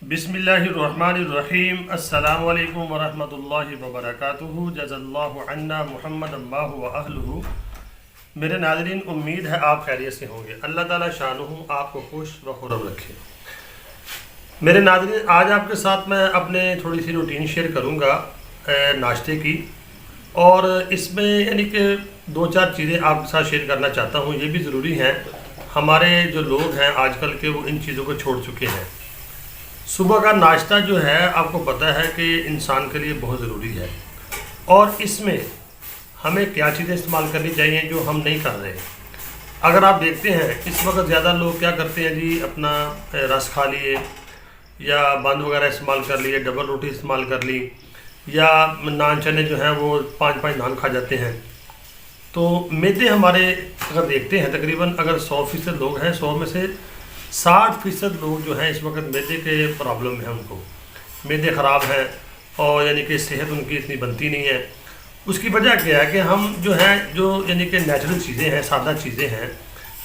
बिस्मिल्लाहिर्रहमानिर्रहीम। अस्सलामु अलैकुम वरहमतुल्लाहि वबरकातुहू। जज़ल्लाहु अन्ना मुहम्मद अम्माहु व अहलुहू। मेरे नाज़रीन, उम्मीद है आप खैरियत से होंगे। अल्लाह ताला शानुहु आपको खुश व खुरम रखे। मेरे नाज़रीन, आज आपके साथ मैं अपने थोड़ी सी रूटीन शेयर करूँगा नाश्ते की, और इसमें यानी कि दो चार चीज़ें आपके साथ शेयर करना चाहता हूँ। ये भी ज़रूरी हैं, हमारे जो लोग हैं आजकल के वो इन चीज़ों को छोड़ चुके हैं। सुबह का नाश्ता जो है आपको पता है कि इंसान के लिए बहुत ज़रूरी है, और इसमें हमें क्या चीज़ें इस्तेमाल करनी चाहिए जो हम नहीं कर रहे। अगर आप देखते हैं इस वक्त ज़्यादा लोग क्या करते हैं जी, अपना रस खा लिए या बंद वगैरह इस्तेमाल कर लिए, डबल रोटी इस्तेमाल कर ली, या नान चने जो हैं वो 5-5 नान खा जाते हैं। तो मैदे हमारे अगर देखते हैं तकरीबन अगर 100% लोग हैं, 100 में से 60% लोग जो हैं इस वक्त मैदे के प्रॉब्लम है, उनको मैदे ख़राब हैं और यानी कि सेहत उनकी इतनी बनती नहीं है। उसकी वजह क्या है कि हम जो हैं जो यानी कि नेचुरल चीज़ें हैं, सादा चीज़ें हैं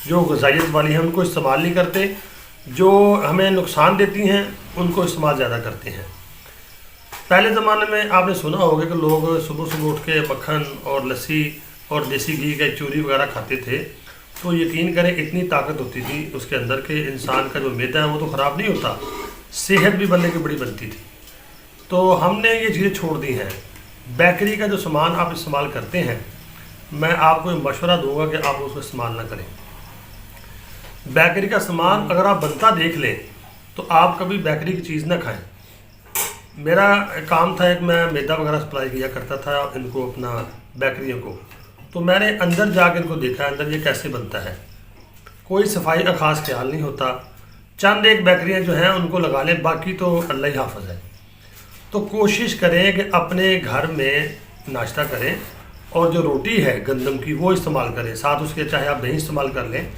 जो ग़िज़ाइयत वाली हैं, उनको इस्तेमाल नहीं करते। जो हमें नुकसान देती हैं उनको इस्तेमाल ज़्यादा करते हैं। पहले ज़माने में आपने सुना होगा कि लोग सुबह सुबह उठ के मक्खन और लस्सी और देसी घी के चूरी वगैरह खाते थे, तो यकीन करें इतनी ताकत होती थी उसके अंदर के इंसान का जो मैदा है वो तो ख़राब नहीं होता, सेहत भी बनने की बड़ी बनती थी। तो हमने ये चीज़ें छोड़ दी हैं। बेकरी का जो सामान आप इस्तेमाल करते हैं, मैं आपको मशवरा दूंगा कि आप उसको इस्तेमाल ना करें। बेकरी का सामान अगर आप बनता देख लें तो आप कभी बेकरी की चीज़ ना खाएं। मेरा काम था, एक मैं मैदा वगैरह सप्लाई किया करता था इनको, अपना बेकरियों को। तो मैंने अंदर जाकर इनको देखा, अंदर ये कैसे बनता है। कोई सफाई का ख़ास ख्याल नहीं होता। चंद एक बेकरियाँ जो हैं उनको लगा लें, बाकी तो अल्लाह ही हाफ़िज़ है। तो कोशिश करें कि अपने घर में नाश्ता करें, और जो रोटी है गंदम की वो इस्तेमाल करें। साथ उसके चाहे आप दही इस्तेमाल कर लें,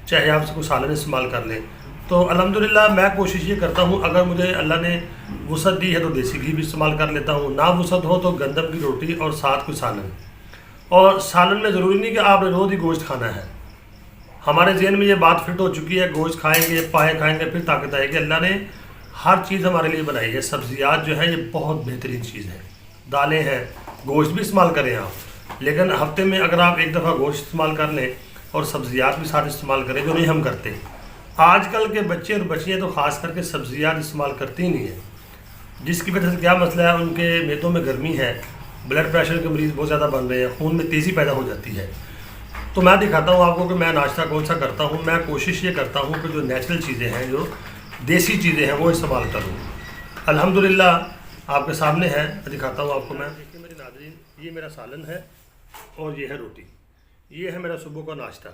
चाहे आप उसको सालन इस्तेमाल कर लें। तो अल्हम्दुलिल्लाह मैं कोशिश ये करता हूँ, अगर मुझे अल्लाह ने वुसअत दी है तो देसी घी भी इस्तेमाल कर लेता हूँ, ना वुसअत हो तो गंदम की रोटी और साथ कोई सालन। और सालन में ज़रूरी नहीं कि आपने रोज़ ही गोश्त खाना है। हमारे ज़हन में ये बात फिट हो चुकी है, गोश्त खाएंगे, पाए खाएंगे फिर ताकत आएगी। अल्लाह ने हर चीज़ हमारे लिए बनाई है। सब्ज़ियात जो है ये बहुत बेहतरीन चीज़ है, दालें हैं, गोश्त भी इस्तेमाल करें आप, लेकिन हफ्ते में अगर आप एक दफ़ा गोश्त इस्तेमाल कर लें और सब्ज़ियात भी साथ इस्तेमाल करें, जो नहीं हम करते। आजकल के बच्चे और बच्चियाँ तो ख़ास करके सब्ज़ियात इस्तेमाल करती ही नहीं है, जिसकी वजह से क्या मसला है, उनके मैदों में गर्मी है, ब्लड प्रेशर के मरीज़ बहुत ज़्यादा बन रहे हैं, खून में तेज़ी पैदा हो जाती है। तो मैं दिखाता हूँ आपको कि मैं नाश्ता कौन सा करता हूँ। मैं कोशिश ये करता हूँ कि जो नेचुरल चीज़ें हैं, जो देसी चीज़ें हैं वो इस्तेमाल करूँ। अल्हम्दुलिल्लाह आपके सामने है, दिखाता हूँ आपको। मैं देखिए मेरे नाज़रीन, ये मेरा सालन है और ये है रोटी। ये है मेरा सुबह का नाश्ता।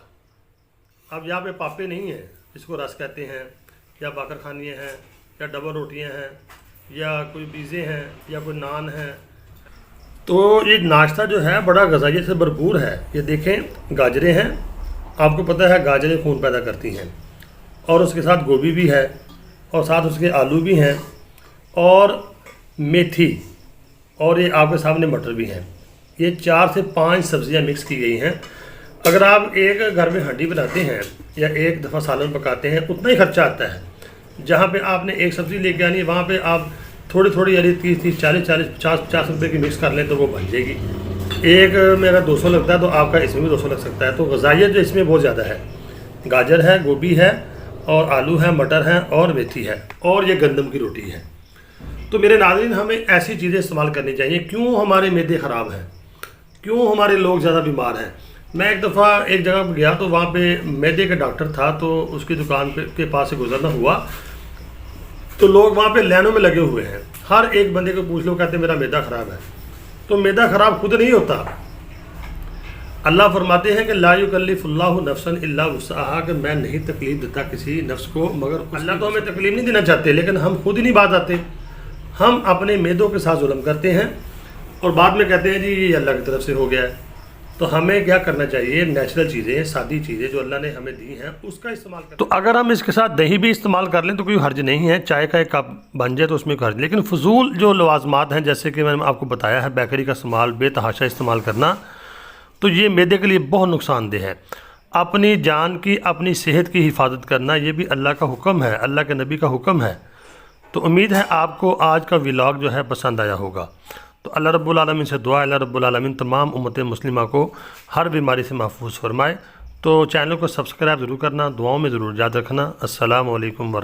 अब यहाँ पे पापे नहीं हैं, इसको रस कहते हैं, या बाकर खानियाँ हैं, या डबल रोटियाँ हैं, या कोई पिज़्ज़े हैं, या कोई नान है। तो ये नाश्ता जो है बड़ा ग़िज़ाइयत से भरपूर है। ये देखें गाजरें हैं, आपको पता है गाजरें खून पैदा करती हैं, और उसके साथ गोभी भी है, और साथ उसके आलू भी हैं, और मेथी, और ये आपके सामने मटर भी हैं। ये 4 से 5 सब्ज़ियाँ मिक्स की गई हैं। अगर आप एक घर में हंडी बनाते हैं या एक दफ़ा सालन पकाते हैं, उतना ही खर्चा आता है। जहाँ पे आपने एक सब्ज़ी लेके आनी है, वहाँ पे आप थोड़ी थोड़ी यानी 30-30, 40-40, 50-50 रुपये की मिक्स कर लें तो वो बन जाएगी। एक में अगर 200 लगता है तो आपका इसमें भी 200 लग सकता है। तो ग़िज़ाइयत जो इसमें बहुत ज़्यादा है। गाजर है, गोभी है, और आलू है, मटर है, और मेथी है, और ये गंदम की रोटी है। तो मेरे नाज़रीन, हमें ऐसी चीज़ें इस्तेमाल करनी चाहिए। क्यों हमारे मैदे ख़राब हैं, क्यों हमारे लोग ज़्यादा बीमार हैं। मैं एक दफ़ा एक जगह पर गया तो वहाँ पे मैदे का डॉक्टर था, तो उसकी दुकान के पास से गुजरना हुआ तो लोग वहाँ पे लाइनों में लगे हुए हैं। हर एक बंदे को पूछ लो, कहते मेरा मैदा ख़राब है। तो मैदा ख़राब खुद नहीं होता। अल्लाह फरमाते हैं कि ला युकल्लिफुल्लाहु नफ्सन इल्ला वुस्अहा, कि मैं नहीं तकलीफ़ देता किसी नफ्स को मगर। अल्लाह तो हमें तकलीफ़ नहीं देना चाहते, लेकिन हम खुद ही नहीं बात आते। हम अपने मैदों के साथ जुल्म करते हैं और बाद में कहते हैं जी ये अल्लाह की तरफ से हो गया है। तो हमें क्या करना चाहिए, नेचुरल चीज़ें, सादी चीज़ें जो अल्लाह ने हमें दी हैं उसका इस्तेमाल करें। तो अगर हम इसके साथ दही भी इस्तेमाल कर लें तो कोई हर्ज नहीं है। चाय का एक कप बन जाए तो उसमें कोई हर्ज, लेकिन फजूल जो लवाजमात हैं, जैसे कि मैंने आपको बताया है, बेकरी का इस्तेमाल बेतहाशा इस्तेमाल करना, तो ये मैदे के लिए बहुत नुकसानदेह है। अपनी जान की, अपनी सेहत की हिफाजत करना, ये भी अल्लाह का हुक्म है, अल्लाह के नबी का हुक्म है। تو امید ہے آپ کو آج کا ولاگ جو ہے پسند آیا ہوگا۔ تو اللہ رب العالمین سے دعا، اللہ رب العالمین تمام امت مسلمہ کو ہر بیماری سے محفوظ فرمائے۔ تو چینل کو سبسکرائب ضرور کرنا، دعاؤں میں ضرور یاد رکھنا۔ السلام علیکم ورحمۃ اللہ۔